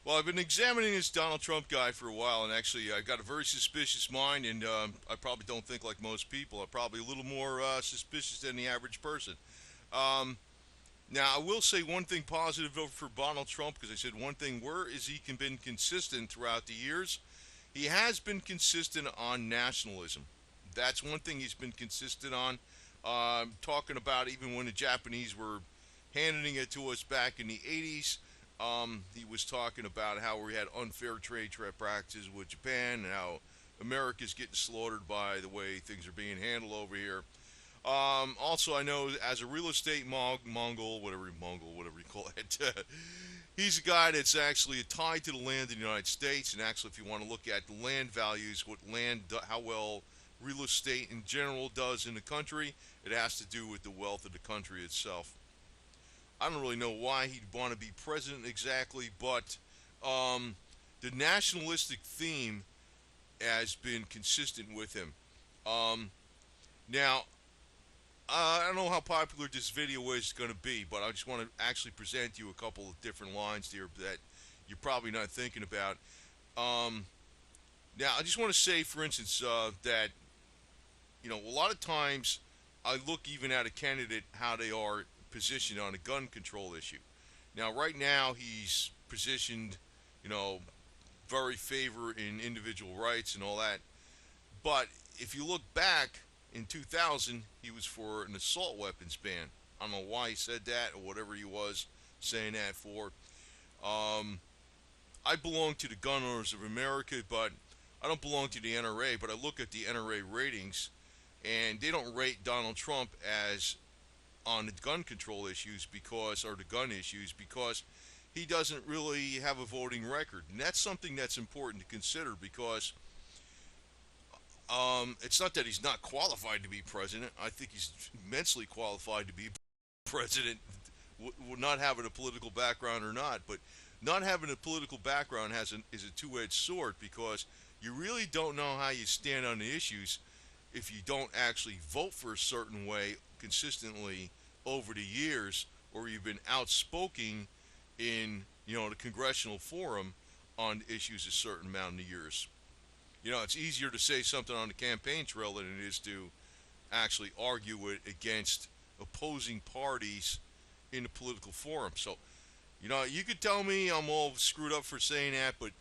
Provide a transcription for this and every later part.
Well, I've been examining this Donald Trump guy for a while, and actually, I got a very suspicious mind, and I probably don't think like most people. I'm probably a little more suspicious than the average person. Um, Now, I will say one thing positive over for Donald Trump, because I said one thing, where is he been consistent throughout the years? He has been consistent on nationalism. That's one thing he's been consistent on. Talking about even when the Japanese were handing it to us back in the 80s, he was talking about how we had unfair trade practices with Japan and how America's getting slaughtered by the way things are being handled over here. Also, I know as a real estate Mongol, whatever you call it, he's a guy that's actually tied to the land in the United States. And actually, if you want to look at the land values, how well real estate in general does in the country, it has to do with the wealth of the country itself. I don't really know why he'd want to be president exactly, but um, the nationalistic theme has been consistent with him. Um, Now, I don't know how popular this video is going to be, but I just want to actually present you a couple of different lines here that you're probably not thinking about. Um, Now, I just want to say, for instance, that a lot of times I look even at a candidate how they are positioned on a gun control issue. Now, right now he's positioned, you know, very favor in individual rights and all that. But if you look back in 2000, he was for an assault weapons ban. I don't know why he said that or whatever he was saying that for. Um, I belong to the Gun Owners of America, but I don't belong to the NRA. But I look at the NRA ratings, and they don't rate Donald Trump as on the gun control issues or the gun issues because he doesn't really have a voting record, and that's something that's important to consider because it's not that he's not qualified to be president. I think he's immensely qualified to be president, not having a political background or not. But not having a political background is a two-edged sword because you really don't know how you stand on the issues if you don't actually vote for a certain way consistently over the years, or you've been outspoken in the congressional forum on issues a certain amount of years. It's easier to say something on the campaign trail than it is to actually argue it against opposing parties in the political forum. So, you could tell me I'm all screwed up for saying that, but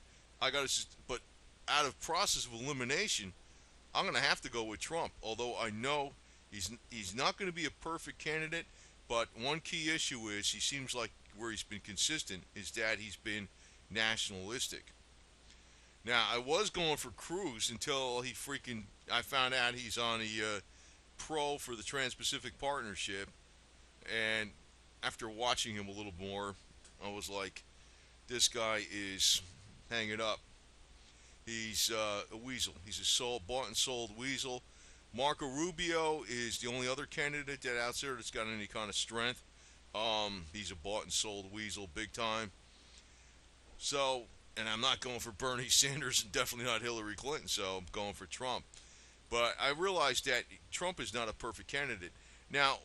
but out of process of elimination, I'm going to have to go with Trump. Although I know he's not going to be a perfect candidate, but one key issue is he seems like where he's been consistent is that he's been nationalistic. Now, I was going for Cruz until I found out he's on the pro for the Trans Pacific Partnership. And after watching him a little more, I was like, this guy is hanging up. He's a weasel. He's a bought and sold weasel. Marco Rubio is the only other candidate out there that's got any kind of strength. He's a bought and sold weasel big time. So, and I'm not going for Bernie Sanders and definitely not Hillary Clinton, so I'm going for Trump. But I realized that Trump is not a perfect candidate. Now,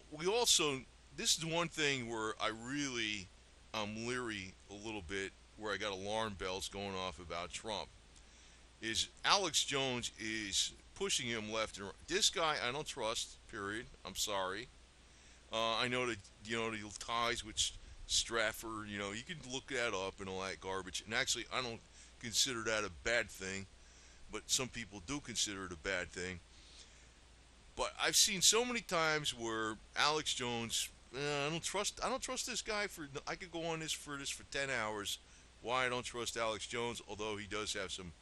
this is one thing where I really am leery a little bit, where I got alarm bells going off about Trump, is Alex Jones is pushing him left and right. This guy I don't trust, period. I'm sorry. I know that, the ties with Stratford, you can look that up and all that garbage. And actually, I don't consider that a bad thing, but some people do consider it a bad thing. But I've seen so many times where Alex Jones, I don't trust this guy for. I could go on this for 10 hours. Why I don't trust Alex Jones, although he does have some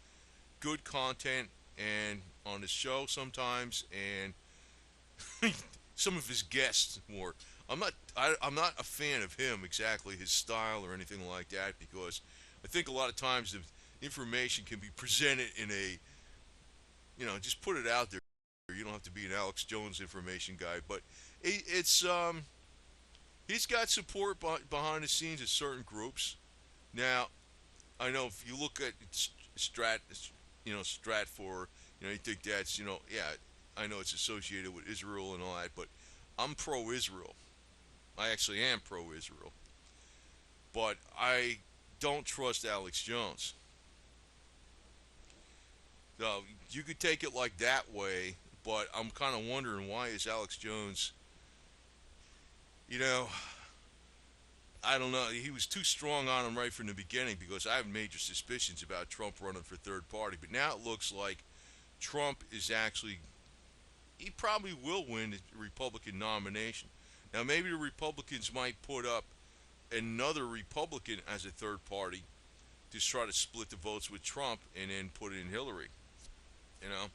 good content and on his show sometimes, and some of his guests more. I'm not a fan of him exactly, his style or anything like that, because I think a lot of times the information can be presented in a, just put it out there. You don't have to be an Alex Jones information guy, but it's he's got support behind the scenes at certain groups. Now, I know if you look at Stratfor, you think that's, yeah, I know it's associated with Israel and all that, but I'm pro-Israel. I actually am pro-Israel, but I don't trust Alex Jones. So you could take it like that way, but I'm kind of wondering why is Alex Jones, you know, I don't know. He was too strong on him right from the beginning because I have major suspicions about Trump running for third party. But now it looks like Trump is actually, he probably will win the Republican nomination. Now, maybe the Republicans might put up another Republican as a third party to try to split the votes with Trump and then put in Hillary. You know,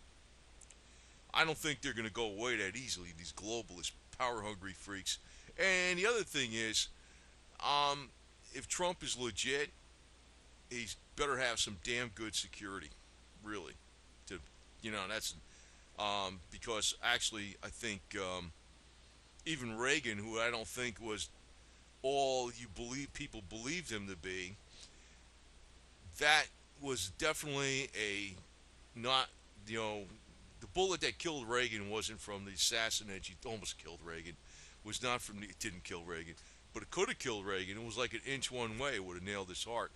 I don't think they're going to go away that easily, these globalist, power hungry freaks. And the other thing is, um, if Trump is legit, he's better have some damn good security, really. To, that's because actually I think even Reagan, who I don't think was all you believe people believed him to be, that was definitely a not you know the bullet that killed Reagan wasn't from the assassin that almost killed Reagan, was not from the, it didn't kill Reagan, but it could have killed Reagan. It was like an inch one way, it would have nailed his heart.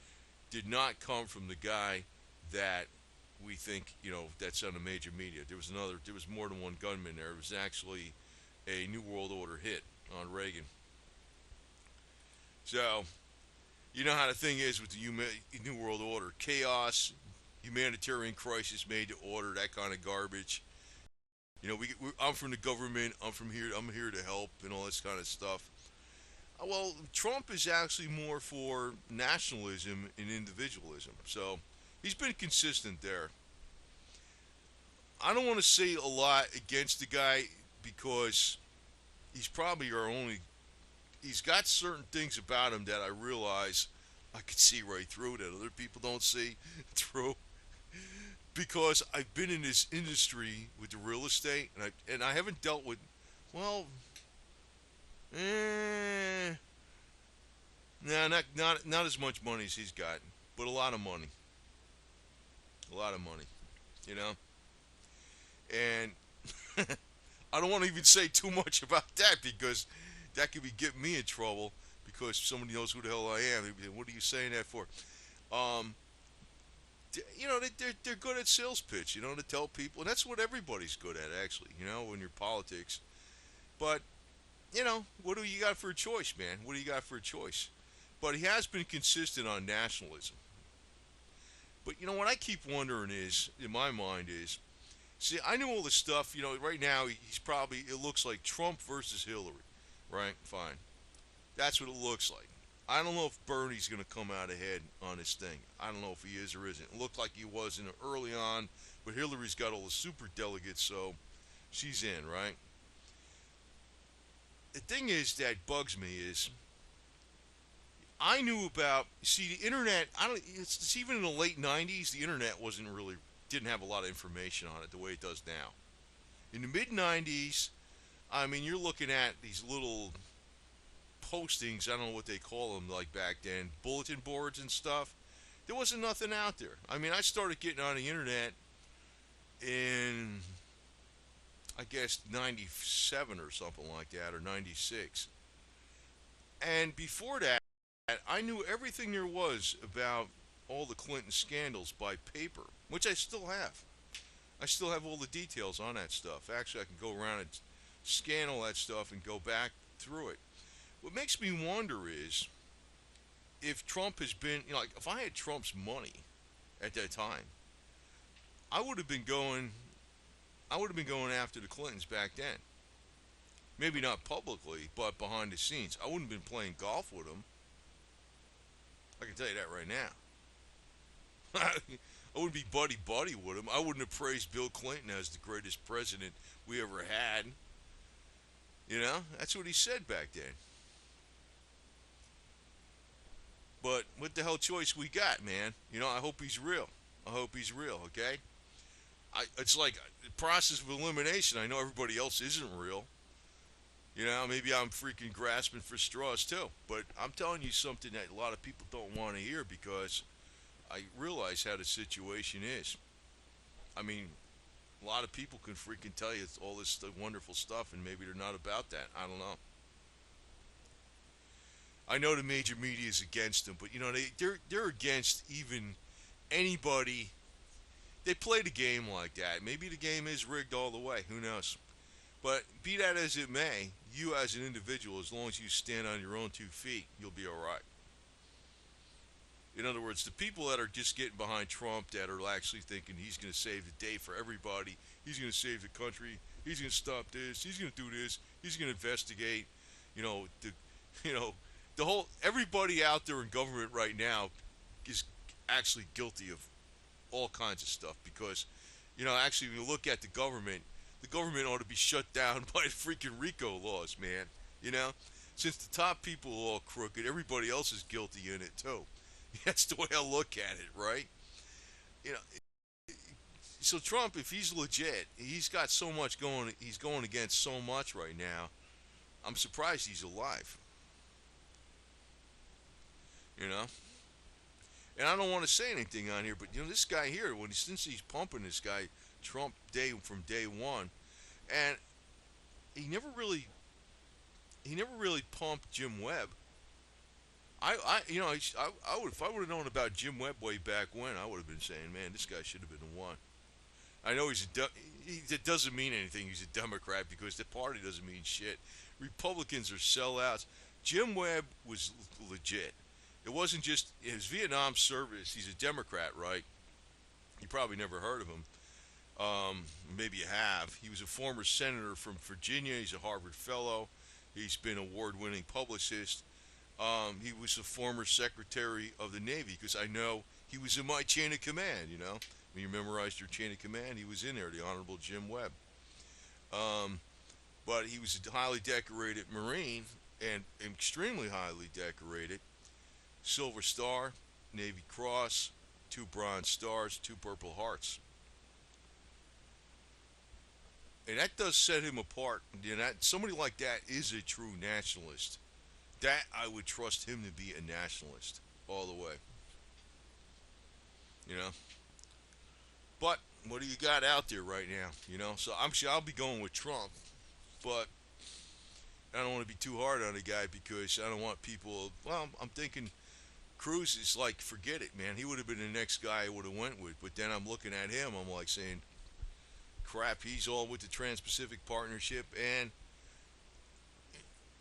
Did not come from the guy that we think, that's on the major media. There was more than one gunman there. It was actually a New World Order hit on Reagan. So, you know how the thing is with the New World Order: chaos, humanitarian crisis made to order, that kind of garbage. I'm from the government. I'm from here. I'm here to help and all this kind of stuff. Well, Trump is actually more for nationalism and individualism. So he's been consistent there. I don't want to say a lot against the guy because he's probably our only. He's got certain things about him that I realize I could see right through that other people don't see through. Because I've been in this industry with the real estate, and I haven't dealt with, well, eh, nah, not as much money as he's got, but a lot of money, a lot of money, you know. And I don't want to even say too much about that because that could be getting me in trouble because somebody knows who the hell I am. They'd be like, what are you saying that for? Um, they're good at sales pitch, to tell people, and that's what everybody's good at, actually, when you're politics. But, what do you got for a choice, man? What do you got for a choice? But he has been consistent on nationalism. But, what I keep wondering is, in my mind, is, see, I knew all this stuff, right now he's probably, it looks like Trump versus Hillary, right? Fine. That's what it looks like. I don't know if Bernie's going to come out ahead on this thing. I don't know if he is or isn't. It looked like he was in early on, but Hillary's got all the super delegates, so she's in, right? The thing is that bugs me is I knew about, see, the internet. I don't. It's even in the late '90s. The internet didn't have a lot of information on it the way it does now. In the mid '90s, I mean, you're looking at these little postings. I don't know what they call them, like back then, bulletin boards and stuff. There wasn't nothing out there. I mean, I started getting on the internet in, I guess, '97 or something like that, or '96. And before that, I knew everything there was about all the Clinton scandals by paper, which I still have. I still have all the details on that stuff. Actually, I can go around and scan all that stuff and go back through it. What makes me wonder is if Trump has been, like, if I had Trump's money at that time, I would have been going, I would have been going after the Clintons back then. Maybe not publicly, but behind the scenes. I wouldn't have been playing golf with them. I can tell you that right now. I wouldn't be buddy buddy with him. I wouldn't have praised Bill Clinton as the greatest president we ever had. That's what he said back then. But what the hell choice we got, man? I hope he's real. I hope he's real, okay? It's like the process of elimination. I know everybody else isn't real. Maybe I'm freaking grasping for straws too. But I'm telling you something that a lot of people don't want to hear because I realize how the situation is. I mean, a lot of people can freaking tell you all this wonderful stuff, and maybe they're not about that. I don't know. I know the major media is against him, but you know they're against even anybody. They play the game like that. Maybe the game is rigged all the way. Who knows? But be that as it may, you as an individual, as long as you stand on your own 2 feet, you'll be all right. In other words, the people that are just getting behind Trump, that are actually thinking he's going to save the day for everybody, he's going to save the country, he's going to stop this, he's going to do this, he's going to investigate, you know, you know, the whole everybody out there in government right now is actually guilty of all kinds of stuff because, actually, when you look at the government ought to be shut down by the freaking RICO laws, man. You know, since the top people are all crooked, everybody else is guilty in it too. That's the way I look at it, right? You know, so Trump, if he's legit, he's got so much going. He's going against so much right now. I'm surprised he's alive. You know, and I don't want to say anything on here, but this guy here, since he's pumping this guy Trump from day one, and he never really pumped Jim Webb. I would if I would have known about Jim Webb way back when, I would have been saying, man, this guy should have been the one. I know it doesn't mean anything. He's a Democrat because the party doesn't mean shit. Republicans are sellouts. Jim Webb was legit. It wasn't just his Vietnam service. He's a Democrat, right? You probably never heard of him. Maybe you have. He was a former senator from Virginia. He's a Harvard fellow. He's been an award-winning publicist. He was a former secretary of the Navy because I know he was in my chain of command. When you memorized your chain of command, he was in there. The Honorable Jim Webb. But he was a highly decorated Marine and extremely highly decorated. Silver Star, Navy Cross, 2 Bronze Stars, 2 Purple Hearts. And that does set him apart. Somebody like that is a true nationalist. That I would trust him to be a nationalist all the way. You know. But what do you got out there right now? So I'll be going with Trump, but I don't want to be too hard on the guy because I don't want people. Well, I'm thinking Cruz is like, forget it, man. He would have been the next guy I would have went with. But then I'm looking at him. I'm like saying, crap. He's all with the Trans-Pacific Partnership, and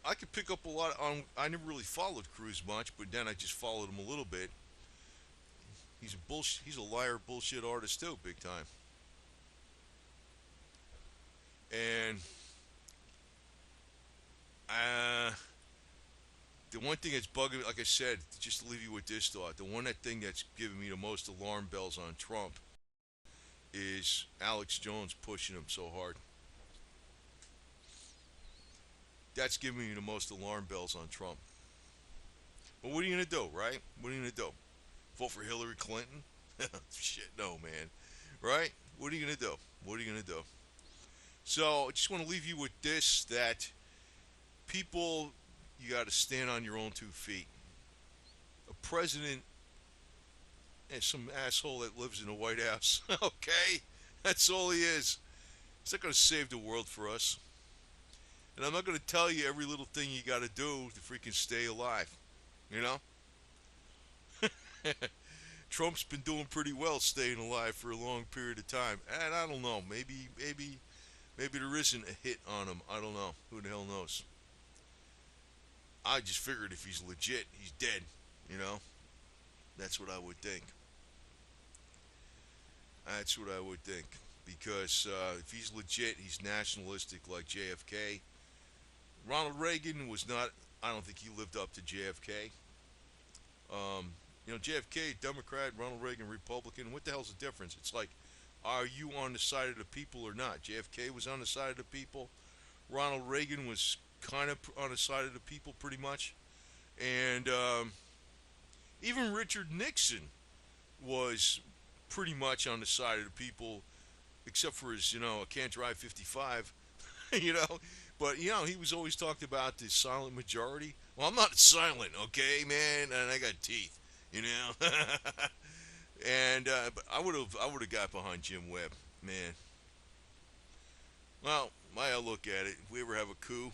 I could pick up a lot on. I never really followed Cruz much, but then I just followed him a little bit. He's a bullshit. He's a liar, bullshit artist too, big time. And uh, the one thing that's bugging me, like I said, just to leave you with this thought, thing that's giving me the most alarm bells on Trump is Alex Jones pushing him so hard. That's giving me the most alarm bells on Trump. Well, what are you gonna do, right? What are you gonna do? Vote for Hillary Clinton? Shit, no, man. Right? What are you gonna do? What are you gonna do? So, I just want to leave you with this: that people, you got to stand on your own 2 feet. A president is some asshole that lives in the White House. Okay, that's all he is. He's not gonna save the world for us. And I'm not going to tell you every little thing you got to do to freaking stay alive. You know? Trump's been doing pretty well staying alive for a long period of time. And I don't know. Maybe there isn't a hit on him. I don't know. Who the hell knows? I just figured if he's legit, he's dead. You know? That's what I would think. That's what I would think. Because if he's legit, he's nationalistic like JFK. Ronald Reagan was not. I don't think he lived up to JFK. JFK Democrat, Ronald Reagan Republican. What the hell's the difference? It's like, are you on the side of the people or not? JFK was on the side of the people. Ronald Reagan was kind of on the side of the people, pretty much. And even Richard Nixon was pretty much on the side of the people, except for his, I can't drive 55, you know. But, he was always talked about the silent majority. Well, I'm not silent, okay, man, and I got teeth, you know. But I would have got behind Jim Webb, man. Well, my look at it, if we ever have a coup,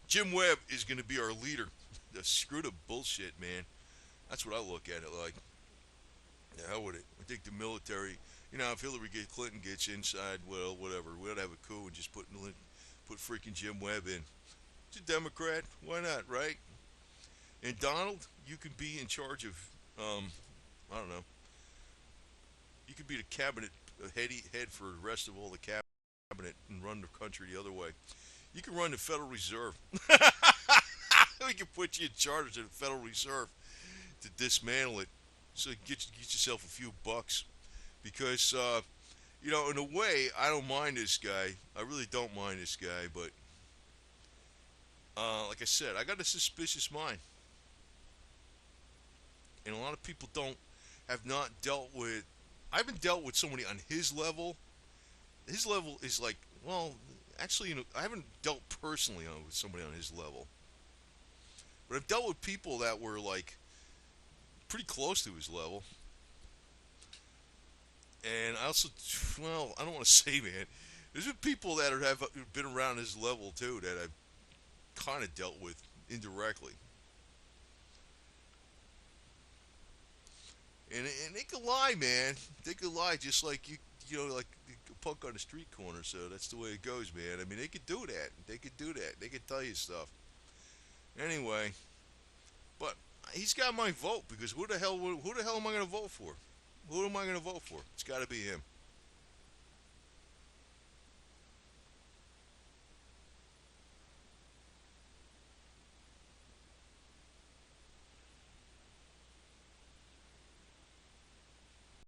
Jim Webb is going to be our leader. Screw the bullshit, man. That's what I look at it like. The hell with it. I think the military, if Clinton gets inside, well, whatever. We ought to have a coup and just put freaking Jim Webb in. He's a Democrat. Why not, right? And Donald, you can be in charge of, I don't know, you could be the cabinet head for the rest of all the cabinet and run the country the other way. You can run the Federal Reserve. We can put you in charge of the Federal Reserve to dismantle it, so get yourself a few bucks. Because in a way, I don't mind this guy. I really don't mind this guy, but like I said, I got a suspicious mind, and a lot of people don't have not dealt with. I haven't dealt with somebody on his level. His level is like, well, actually, I haven't dealt personally with somebody on his level, but I've dealt with people that were like pretty close to his level. And I also, well, I don't want to say, man, there's been people that have been around his level too that I've kind of dealt with indirectly, and they could lie, man. They could lie just like like a punk on the street corner. So that's the way it goes, man. I mean, they could do that. They could do that. They could tell you stuff. Anyway, but he's got my vote because who the hell am I going to vote for? Who am I going to vote for? It's got to be him.